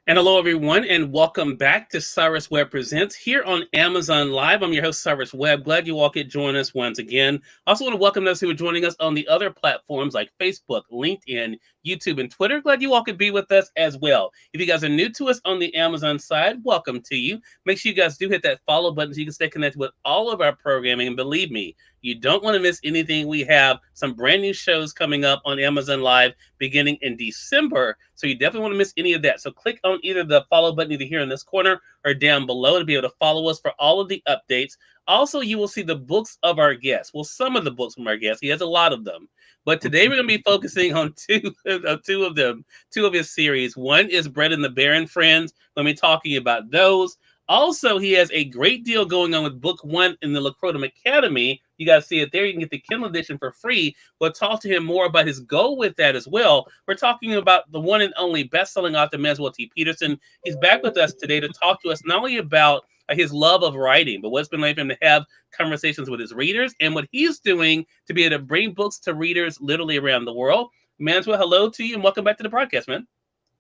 And hello, everyone, and welcome back to Cyrus Webb Presents here on Amazon Live. I'm your host, Cyrus Webb. Glad you all could join us once again. I also want to welcome those who are joining us on the other platforms like Facebook, LinkedIn, YouTube, and Twitter. Glad you all could be with us as well. If you guys are new to us on the Amazon side, welcome to you. Make sure you guys do hit that follow button so you can stay connected with all of our programming. And believe me, you don't want to miss anything. We have some brand new shows coming up on Amazon Live beginning in December. So you definitely want to miss any of that. So click on either the follow button either here in this corner or down below to be able to follow us for all of the updates. Also, you will see the books of our guests. Well, some of the books from our guests. He has a lot of them. But today we're going to be focusing on two of them, two of his series. One is Bread and the Bear and Friends. Let me talking about those. Also, he has a great deal going on with book one in the Lacrotum Academy. You guys see it there. You can get the Kindle edition for free. We'll talk to him more about his goal with that as well. We're talking about the one and only best-selling author, Manswell T. Peterson. He's back with us today to talk to us not only about his love of writing, but what's been like for him to have conversations with his readers and what he's doing to be able to bring books to readers literally around the world. Manswell, hello to you and welcome back to the podcast, man.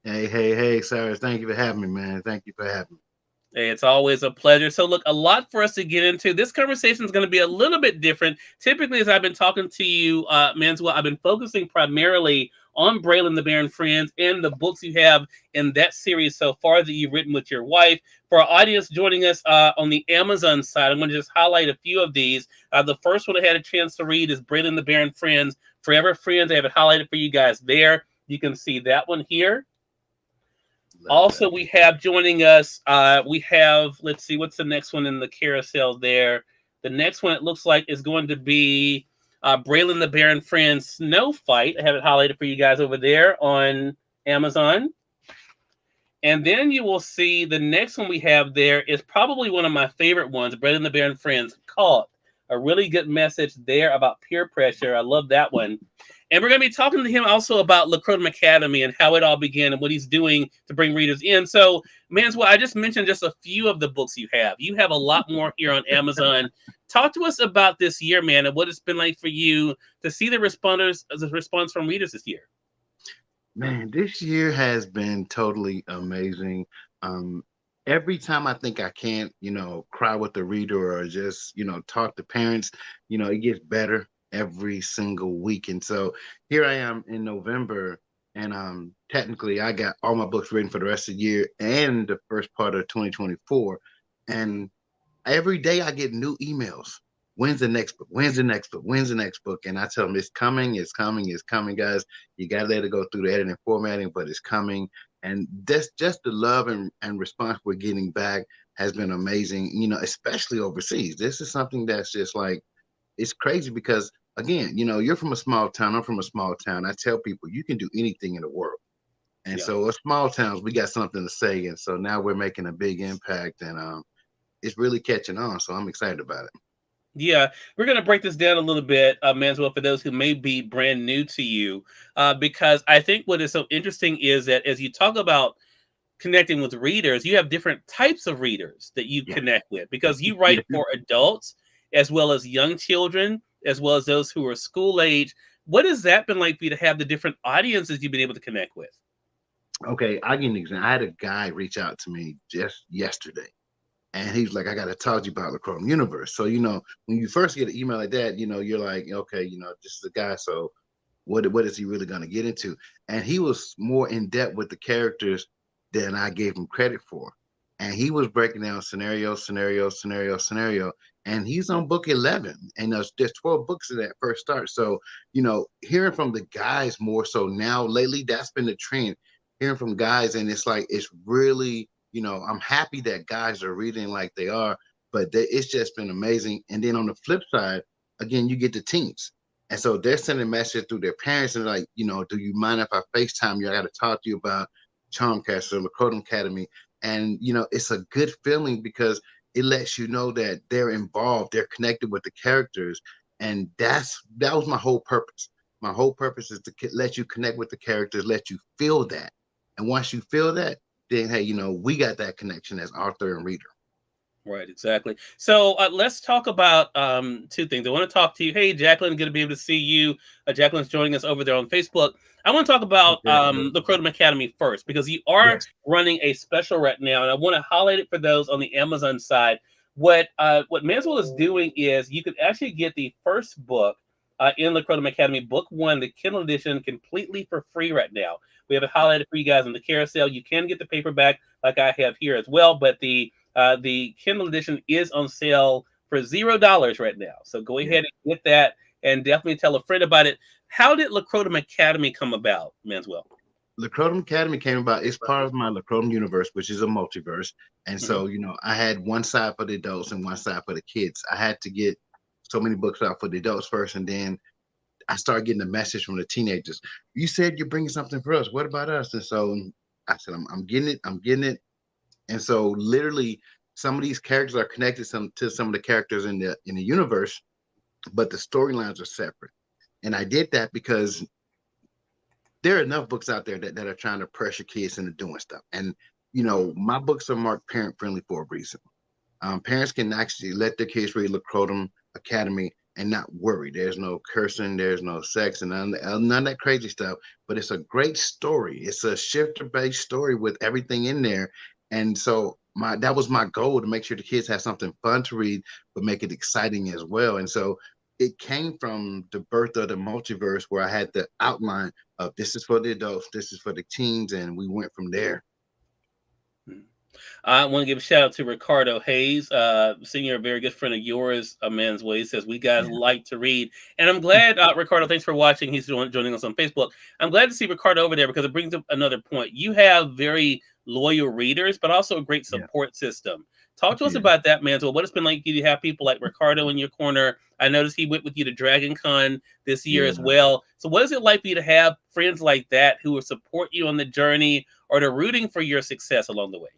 Hey, Cyrus. Thank you for having me, man. Thank you for having me. Hey, it's always a pleasure. So, look, a lot for us to get into. This conversation is going to be a little bit different. Typically, as I've been talking to you, Manswell, I've been focusing primarily on Braylon the Bear and Friends and the books you have in that series so far that you've written with your wife. For our audience joining us on the Amazon side, I'm going to just highlight a few of these. The first one I had a chance to read is Braylon the Bear and Friends, Forever Friends. I have it highlighted for you guys there. You can see that one here. Love Also, that. we have joining us, we have, let's see, what's the next one in the carousel there? The next one, it looks like, is going to be Braylon the Bear and Friends Snow Fight. I have it highlighted for you guys over there on Amazon. And then you will see the next one we have there is probably one of my favorite ones, Braylon the Bear and Friends Caught. A really good message there about peer pressure. I love that one. And we're going to be talking to him also about Lacrotum Academy and how it all began and what he's doing to bring readers in. So, Manswell, I just mentioned just a few of the books you have. You have a lot more here on Amazon. Talk to us about this year, man, and what it's been like for you to see the response from readers this year. Man, this year has been totally amazing. Um, every time I think I can't, cry with the reader or just, talk to parents, it gets better every single week. And so here I am in November, and technically I got all my books written for the rest of the year and the first part of 2024. And every day I get new emails. When's the next book? When's the next book? When's the next book? And I tell them it's coming, it's coming, it's coming, guys. You gotta let it go through the editing formatting, but it's coming. And that's just the love and response we're getting back has been amazing, especially overseas. This is something that's just like it's crazy because again, you're from a small town, I'm from a small town. I tell people you can do anything in the world. And Yeah. so small towns, we got something to say. And so now we're making a big impact and it's really catching on. So I'm excited about it. Yeah, we're going to break this down a little bit, Manswell, for those who may be brand new to you, because I think what is so interesting is that as you talk about connecting with readers, you have different types of readers that you Yeah. connect with because you write Yeah. for adults as well as young children, as well as those who are school age. What has that been like for you to have the different audiences you've been able to connect with? Okay, I'll give you an example. I had a guy reach out to me just yesterday. And he's like, I got to talk to you about the Chrome Universe. So, when you first get an email like that, you're like, okay, this is the guy. So what is he really going to get into? And he was more in depth with the characters than I gave him credit for. And he was breaking down scenario. And he's on book 11. And there's 12 books in that first start. So, hearing from the guys more so now lately, that's been the trend. Hearing from guys, and it's like, it's really, I'm happy that guys are reading like they are, but it's just been amazing. And then on the flip side, again, you get the teens. And so they're sending messages through their parents and like, do you mind if I FaceTime you? I got to talk to you about Charmcaster, Lacrotum Academy. And, it's a good feeling because it lets you know that they're involved, they're connected with the characters. And that was my whole purpose. My whole purpose is to let you connect with the characters, let you feel that. And once you feel that, then, hey, we got that connection as author and reader. Right, exactly. So let's talk about two things. I want to talk to you. Hey, Jacqueline, good to be able to see you. Jacqueline's joining us over there on Facebook. I want to talk about Okay. the Crotom Academy first because you are Yes. running a special right now, and I want to highlight it for those on the Amazon side. What Manswell is doing is you could actually get the first book in the Crotom Academy, book one, the Kindle edition, completely for free right now. We have it highlighted for you guys on the carousel. You can get the paperback like I have here as well, but the Kindle edition is on sale for $0 right now. So go Yeah. ahead and get that, and definitely tell a friend about it. How did Lacrotom Academy come about, Manswell? Lacrotom Academy came about. It's part of my Lacrotom universe, which is a multiverse. And Hmm. so, I had one side for the adults and one side for the kids. I had to get so many books out for the adults first, and then I started getting a message from the teenagers. You said you're bringing something for us. What about us? And so I said, I'm getting it. I'm getting it. And so, literally, some of these characters are connected to some of the characters in the universe, but the storylines are separate. And I did that because there are enough books out there that are trying to pressure kids into doing stuff. And my books are marked parent friendly for a reason. Parents can actually let their kids read Lacrotom Academy and not worry. There's no cursing, there's no sex, and none of that crazy stuff. But it's a great story. It's a shifter-based story with everything in there. And so that was my goal, to make sure the kids have something fun to read, but make it exciting as well. And so it came from the birth of the multiverse, where I had the outline of this is for the adults, this is for the teens, and we went from there. I want to give a shout out to Ricardo Hayes, senior, a very good friend of yours, a man's way. He says, we guys Yeah, like to read. And I'm glad, Ricardo, thanks for watching. He's joining us on Facebook. I'm glad to see Ricardo over there because it brings up another point. You have very loyal readers, but also a great yeah, support system. Talk to us yeah, about that, Mansell. What it's been like for you to have people like Ricardo in your corner. I noticed he went with you to Dragon Con this year as yeah. well. So, what is it like for you to have friends like that who will support you on the journey or they're rooting for your success along the way?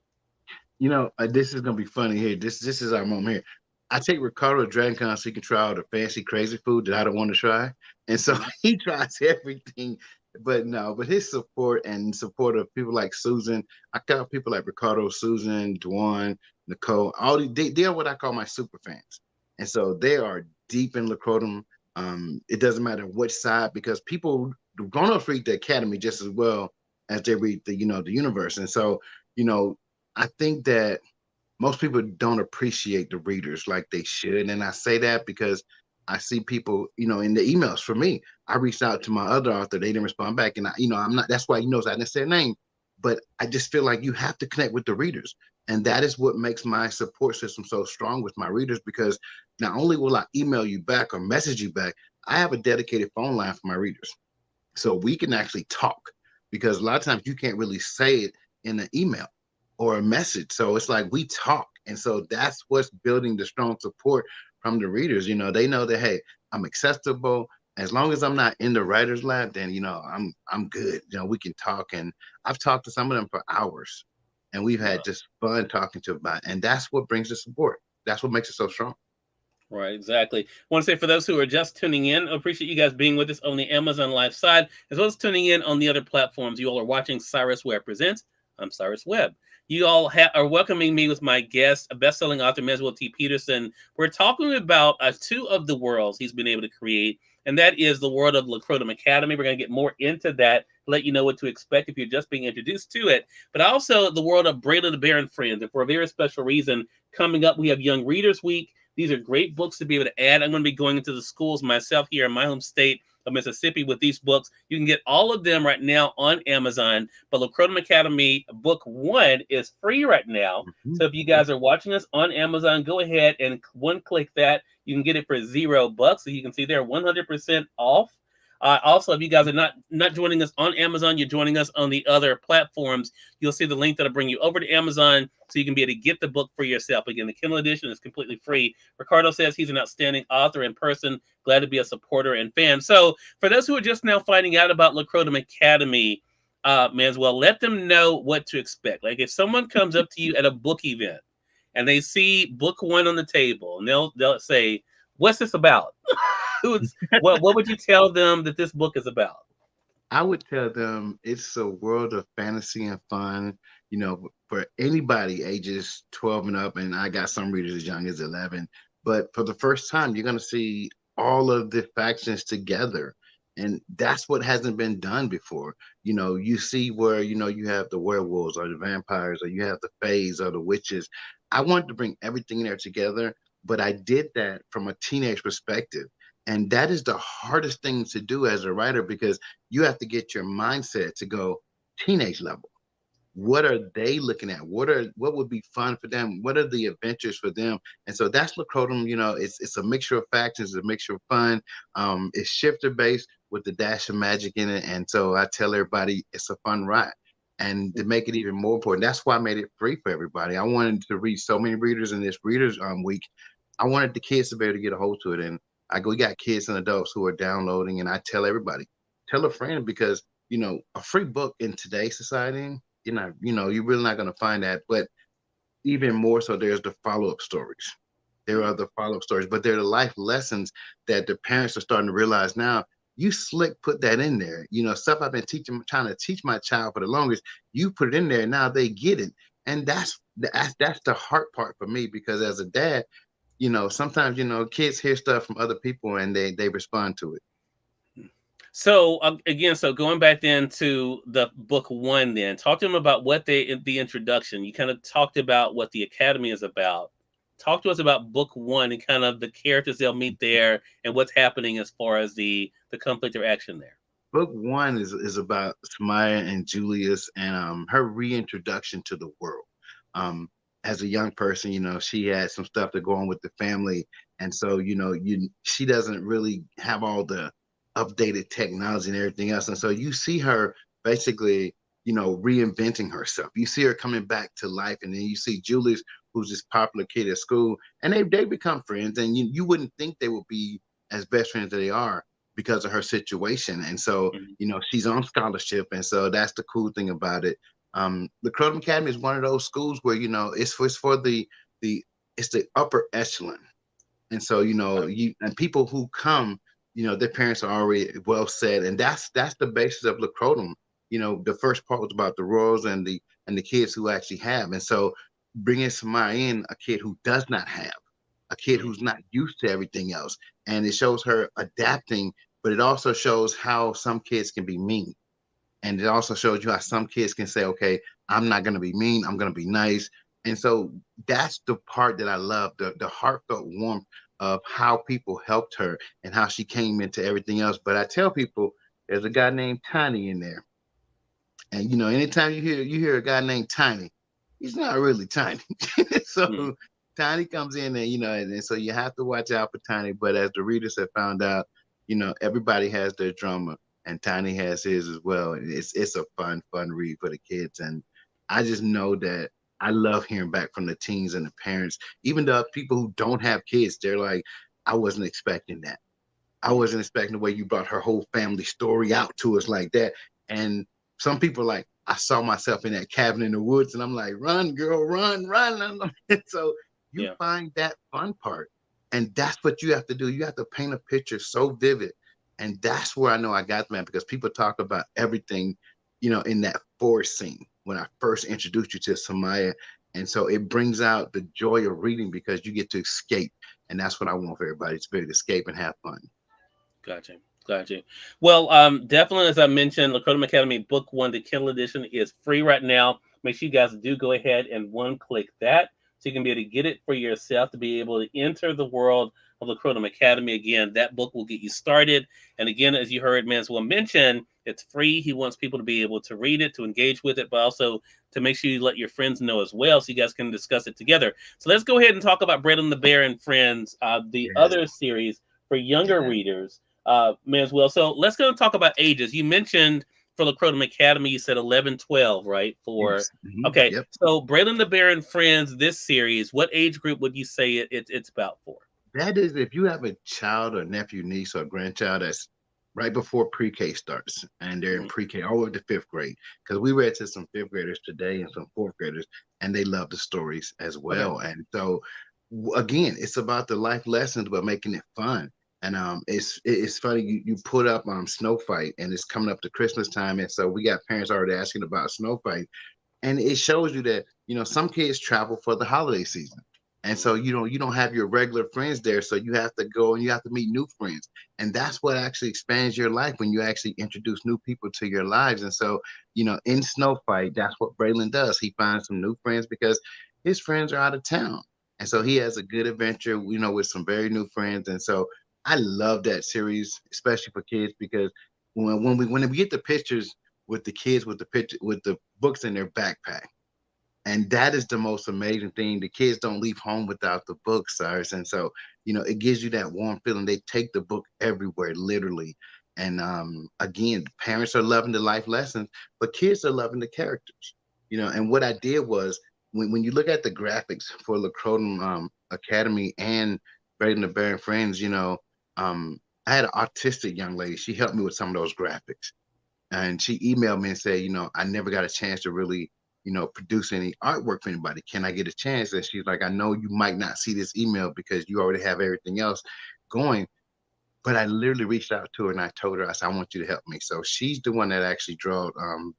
This is gonna be funny here. This is our moment here. I take Ricardo to Dragon Con so he can try all the fancy, crazy food that I don't want to try, and so Mhm. he tries everything. But no, but his support and support of people like Susan, I call people like Ricardo, Susan, Dwan, Nicole, they are what I call my super fans, and so they are deep in Lacrotom. It doesn't matter which side, because people grown ups read the Academy just as well as they read the universe, and so you know I think that most people don't appreciate the readers like they should. And I say that because I see people, in the emails for me. I reached out to my other author, they didn't respond back. And I'm not, that's why I didn't say their name. But I just feel like you have to connect with the readers. And that is what makes my support system so strong with my readers, because not only will I email you back or message you back, I have a dedicated phone line for my readers. So we can actually talk, because a lot of times you can't really say it in an email or a message. So it's like we talk. And so that's what's building the strong support from the readers. They know that, hey, I'm accessible. As long as I'm not in the writer's lab, then I'm good. We can talk. And I've talked to some of them for hours, and we've had just fun talking to about it. And that's what brings the support. That's what makes it so strong. Right, exactly. I want to say for those who are just tuning in, I appreciate you guys being with us on the Amazon Live side, as well as tuning in on the other platforms. You all are watching Cyrus Webb Presents. I'm Cyrus Webb. You all are welcoming me with my guest, a best-selling author, Manswell T. Peterson. We're talking about two of the worlds he's been able to create, and that is the world of Lacrotom Academy. We're going to get more into that, let you know what to expect if you're just being introduced to it, but also the world of Braylon the Bear and Friends. And for a very special reason, coming up, we have Young Readers Week. These are great books to be able to add. I'm going to be going into the schools myself here in my home state of Mississippi with these books. You can get all of them right now on Amazon. But Lacrotom Academy Book 1 is free right now. Mhm. So if you guys are watching us on Amazon, go ahead and one click that. You can get it for $0. So you can see they're 100% off. Also, if you guys are not joining us on Amazon, you're joining us on the other platforms. You'll see the link that'll bring you over to Amazon, so you can be able to get the book for yourself. Again, the Kindle edition is completely free. Ricardo says he's an outstanding author in person. Glad to be a supporter and fan. So, for those who are just now finding out about Lacrotom Academy, Manswell, let them know what to expect. Like if someone comes up to you at a book event and they see book one on the table, and they'll say, "What's this about?" what would you tell them that this book is about? I would tell them it's a world of fantasy and fun, you know, for anybody ages 12 and up, and I got some readers as young as 11. But for the first time, you're going to see all of the factions together. And that's what hasn't been done before. You see where, you have the werewolves or the vampires, or you have the fays or the witches. I wanted to bring everything in there together, but I did that from a teenage perspective. And that is the hardest thing to do as a writer, because you have to get your mindset to go teenage level. What are they looking at? What would be fun for them? What are the adventures for them? And so that's Lacrotum. It's a mixture of factions, it's a mixture of fun. It's shifter based with the dash of magic in it. And so I tell everybody it's a fun ride. And to make it even more important, that's why I made it free for everybody. I wanted to reach so many readers in this readers week. I wanted the kids to be able to get a hold to it. And we got kids and adults who are downloading, and I tell everybody, tell a friend, because a free book in today's society, you're really not going to find that. But even more so, there's the follow-up stories. There are the follow-up stories, but they're the life lessons that the parents are starting to realize now. You slick put that in there. Stuff I've been trying to teach my child for the longest. You put it in there, now they get it. And that's the hard part for me, because as a dad, sometimes, kids hear stuff from other people and they respond to it. So again, so going back then to the book one, then talk to them about what the introduction. You kind of talked about what the academy is about. Talk to us about book one and kind of the characters they'll meet there and what's happening as far as the conflict or action there. Book one is about Samaya and Julius, and her reintroduction to the world. As a young person, she had some stuff to go on with the family, and so she doesn't really have all the updated technology and everything else, and so you see her basically, reinventing herself. You see her coming back to life, and then you see Julius, who's this popular kid at school, and they become friends, and you wouldn't think they would be as best friends as they are because of her situation. And so, Mhm. she's on scholarship. And so that's the cool thing about it. The Croydon Academy is one of those schools where, it's for the it's the upper echelon. And so, and people who come, their parents are already well set. And that's the basis of Lacrotum. The first part was about the royals and the kids who actually have. And so bringing somebody in, a kid who does not have, a kid Mhm. who's not used to everything else. And it shows her adapting, but it also shows how some kids can be mean. And it also shows you how some kids can say, okay, I'm not going to be mean, I'm going to be nice. And so that's the part that I love, the heartfelt warmth of how people helped her and how she came into everything else. But I tell people there's a guy named Tiny in there. And anytime you hear a guy named Tiny, he's not really tiny. Mhm. So Tiny comes in, and and so you have to watch out for Tiny. But as the readers have found out, everybody has their drama, and Tiny has his as well. And it's a fun read for the kids. And I just know that I love hearing back from the teens and the parents, even the people who don't have kids. They're like, I wasn't expecting that. I Mhm. wasn't expecting the way you brought her whole family story out to us like that. And some people are like, I saw myself in that cabin in the woods, and I'm like, run, girl, run, run. So you Yeah. find that fun part. And that's what you have to do. You have to paint a picture so vivid. And that's where I know I got man, because people talk about everything, in that forest scene when I first introduced you to Samaya. And so it brings out the joy of reading, because you get to escape. And that's what I want for everybody, to be able to escape and have fun. Gotcha. Gotcha. Well, definitely, as I mentioned, Lakota Academy Book One, the Kindle edition, is free right now. Make sure you guys do go ahead and one click that so you can be able to get it for yourself to be able to enter the world of Lakota Academy. Again, that book will get you started. And again, as you heard Manswell mention, it's free. He wants people to be able to read it, to engage with it, but also to make sure you let your friends know as well so you guys can discuss it together. So let's go ahead and talk about Bread and the Bear and Friends, the Yes. other series for younger Yeah. readers as well. So let's go and talk about ages. You mentioned for the Croton Academy, you said 11, 12, right? For Yes. Hmm. okay, Yep. so Braylon the Bear and Friends, this series, what age group would you say it's about for? That is, if you have a child or nephew, niece, or grandchild that's right before pre-K starts, and they're in Mhm. pre-K all the way to fifth grade. Because we read to some fifth graders today and some fourth graders, and they love the stories as Okay. well. And so, again, it's about the life lessons, but making it fun. And it's funny, you put up Snow Fight, and it's coming up to Christmas time, and so we got parents already asking about Snow Fight. And it shows you that some kids travel for the holiday season. And so, you don't have your regular friends there. So you have to go and you have to meet new friends. And that's what actually expands your life when you actually introduce new people to your lives. And so, in Snow Fight, that's what Braylon does. He finds some new friends because his friends are out of town. And so he has a good adventure, with some very new friends. And so I love that series, especially for kids, because when we get the pictures with the kids with the picture with the books in their backpack, and that is the most amazing thing. The kids don't leave home without the book, Cyrus. And so, it gives you that warm feeling. They take the book everywhere, literally. And again, parents are loving the life lessons, but kids are loving the characters. And what I did was when you look at the graphics for Lacroton Academy and Braden the Bear and Friends, I had an autistic young lady. She helped me with some of those graphics. And she emailed me and said, I never got a chance to really, produce any artwork for anybody. Can I get a chance? And she's like, I know you might not see this email because you already have everything else going. But I literally reached out to her and I told her, I said, I want you to help me. So she's the one that actually drew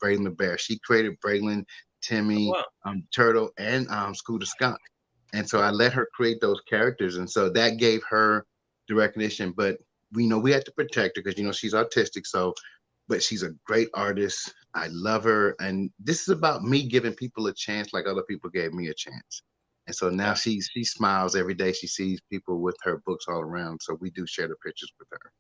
Braylon the Bear. She created Braylon, Oh, Timmy, wow. Turtle, and Scooter Skunk. And so I let her create those characters. And so that gave her the recognition. But we had to protect her because she's autistic. So but she's a great artist. I love her. And this is about me giving people a chance like other people gave me a chance. And so now Yeah. she smiles every day she sees people with her books all around. So we do share the pictures with her.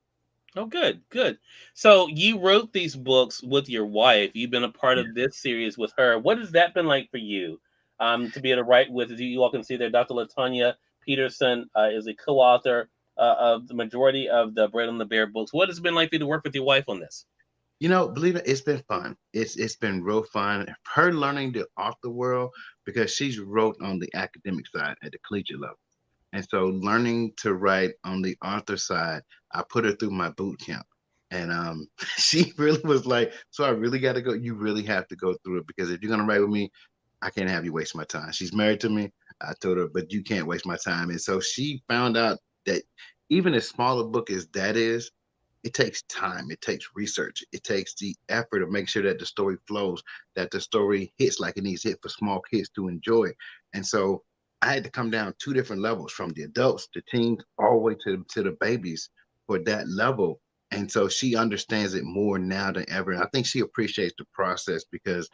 Oh, good, good. So you wrote these books with your wife. You've been a part Yeah. of this series with her. What has that been like for you? To be able to write with, you all can see there, Dr. Latanya Peterson is a co-author of the majority of the Bread on the Bear books. What has it been like for you to work with your wife on this? Believe it, it's been fun. It's been real fun. Her learning the author world because she's wrote on the academic side at the collegiate level. And so learning to write on the author side, I put her through my boot camp. And she really was like, so I really got to go. You really have to go through it because if you're going to write with me, I can't have you waste my time. She's married to me. I told her, but you can't waste my time. And so she found out that even as small a book as that is, it takes time, it takes research, it takes the effort to make sure that the story flows, that the story hits like it needs to hit for small kids to enjoy. And so I had to come down two different levels from the adults, the teens, all the way to the babies for that level. And so she understands it more now than ever. And I think she appreciates the process because,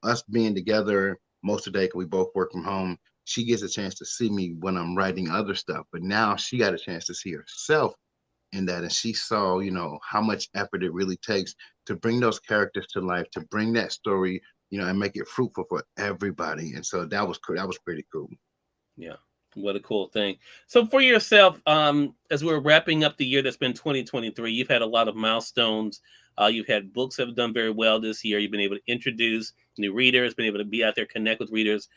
us being together most of the day, because we both work from home, she gets a chance to see me when I'm writing other stuff. But now she got a chance to see herself in that, and she saw how much effort it really takes to bring those characters to life, to bring that story, and make it fruitful for everybody. And so that was cool. That was pretty cool. Yeah. What a cool thing. So for yourself, as we're wrapping up the year that's been 2023, you've had a lot of milestones. You've had books that have done very well this year. You've been able to introduce new readers, been able to be out there, connect with readers.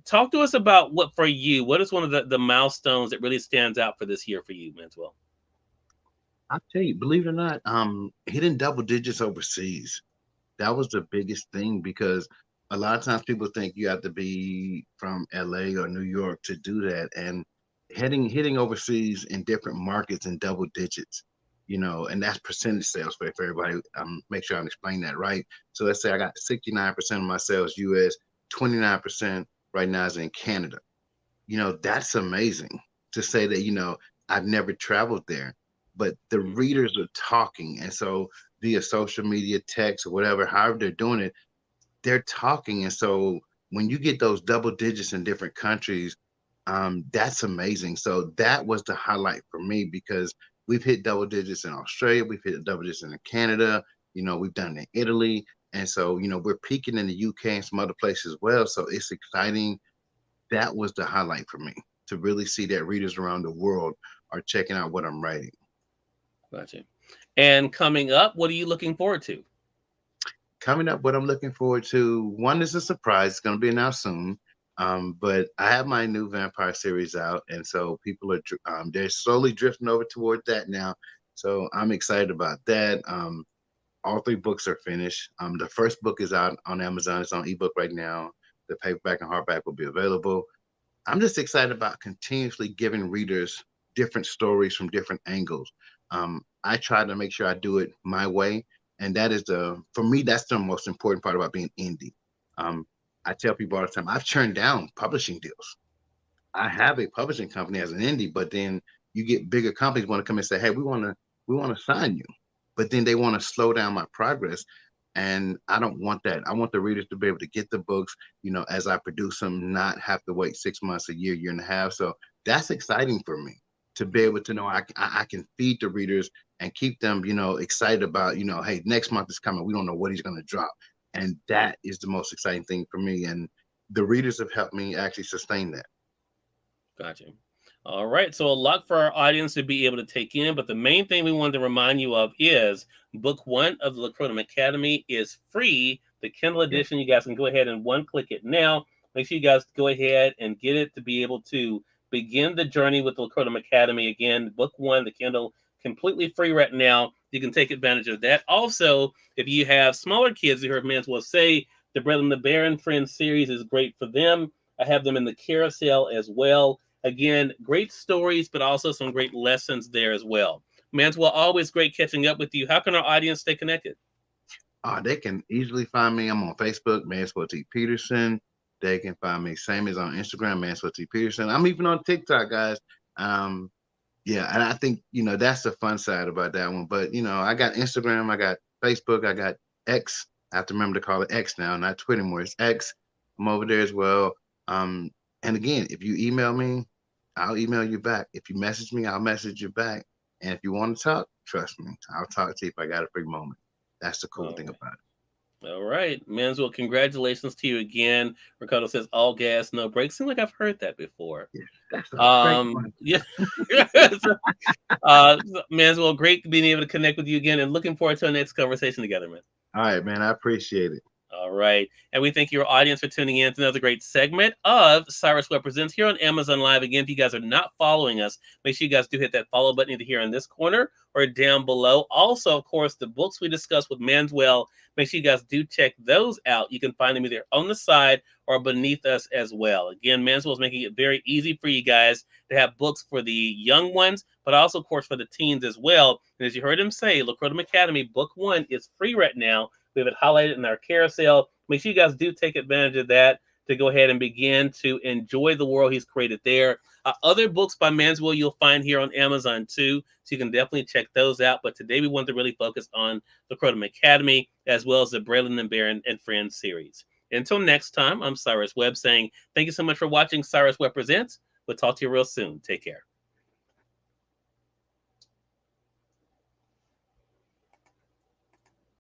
Talk to us about what for you, what is one of the milestones that really stands out for this year for you, Manswell? I'll tell you, believe it or not, hitting double digits overseas, that was the biggest thing because a lot of times people think you have to be from LA or New York to do that. And hitting overseas in different markets in double digits, and that's percentage sales for everybody. Make sure I'm explaining that right. So let's say I got 69% of my sales US, 29% right now is in Canada. That's amazing to say that, I've never traveled there, but the Mhm. readers are talking. And so via social media, text, or whatever, however they're doing it, they're talking. And so when you get those double digits in different countries, that's amazing. So that was the highlight for me because we've hit double digits in Australia, we've hit double digits in Canada, we've done it in Italy. And so, we're peaking in the UK and some other places as well. So it's exciting. That was the highlight for me to really see that readers around the world are checking out what I'm writing. Gotcha. And coming up, what are you looking forward to? Coming up, what I'm looking forward to, one is a surprise. It's going to be announced soon. But I have my new vampire series out, and so people are they're slowly drifting over toward that now. So I'm excited about that. All three books are finished. The first book is out on Amazon. It's on ebook right now. The paperback and hardback will be available. I'm just excited about continuously giving readers different stories from different angles. I try to make sure I do it my way, and that is for me, that's the most important part about being indie. Um, I tell people all the time, I've turned down publishing deals. I have a publishing company as an indie, but then you get bigger companies want to come and say, "Hey, we want to sign you," but then they want to slow down my progress, and I don't want that. I want the readers to be able to get the books, as I produce them, not have to wait 6 months, a year, year and a half. So that's exciting for me to be able to know I can feed the readers and keep them, excited about, hey, next month is coming. We don't know what he's going to drop, and that is the most exciting thing for me. And the readers have helped me actually sustain that. Gotcha. All right. So a lot for our audience to be able to take in, but the main thing we wanted to remind you of is book one of the Lacrotum Academy is free. The Kindle Yeah. edition, you guys can go ahead and one click it now. Make sure you guys go ahead and get it to be able to begin the journey with the Lacrotum Academy. Again, book one, the Kindle, completely free right now. You can take advantage of that. Also, if you have smaller kids, you heard Manswell say the Brother and the Bear and Friends series is great for them. I have them in the carousel as well. Again, great stories, but also some great lessons there as well. Manswell, always great catching up with you. How can our audience stay connected? They can easily find me. I'm on Facebook, Manswell T. Peterson. They can find me. Same as on Instagram, Manswell T. Peterson. I'm even on TikTok, guys. Um, yeah, and I think that's the fun side about that one. But I got Instagram, I got Facebook, I got X. I have to remember to call it X now, not Twitter anymore. It's X. I'm over there as well. Um, and again, if you email me, I'll email you back. If you message me, I'll message you back. And if you want to talk, trust me, I'll talk to you if I got a free moment. That's the cool All thing right. about it. All right. Manswell, congratulations to you again. Ricardo says all gas, no brakes. Seems like I've heard that before. Yeah, that's a great one. Yeah. Manswell, great being able to connect with you again and looking forward to our next conversation together, man. All right, man. I appreciate it. All right. And we thank your audience for tuning in to another great segment of Cyrus Webb Presents here on Amazon Live. Again, if you guys are not following us, make sure you guys do hit that follow button either here in this corner or down below. Also, of course, the books we discussed with Manswell, make sure you guys do check those out. You can find them either on the side or beneath us as well. Again, Manswell is making it very easy for you guys to have books for the young ones, but also, of course, for the teens as well. And as you heard him say, Lacrotum Academy Book 1 is free right now. We have it highlighted in our carousel. Make sure you guys do take advantage of that to go ahead and begin to enjoy the world he's created there. Other books by Manswell you'll find here on Amazon too, so you can definitely check those out. But today we want to really focus on the Lacrotum Academy as well as the Braylon and Barron and Friends series. Until next time, I'm Cyrus Webb saying thank you so much for watching Cyrus Webb Presents. We'll talk to you real soon. Take care.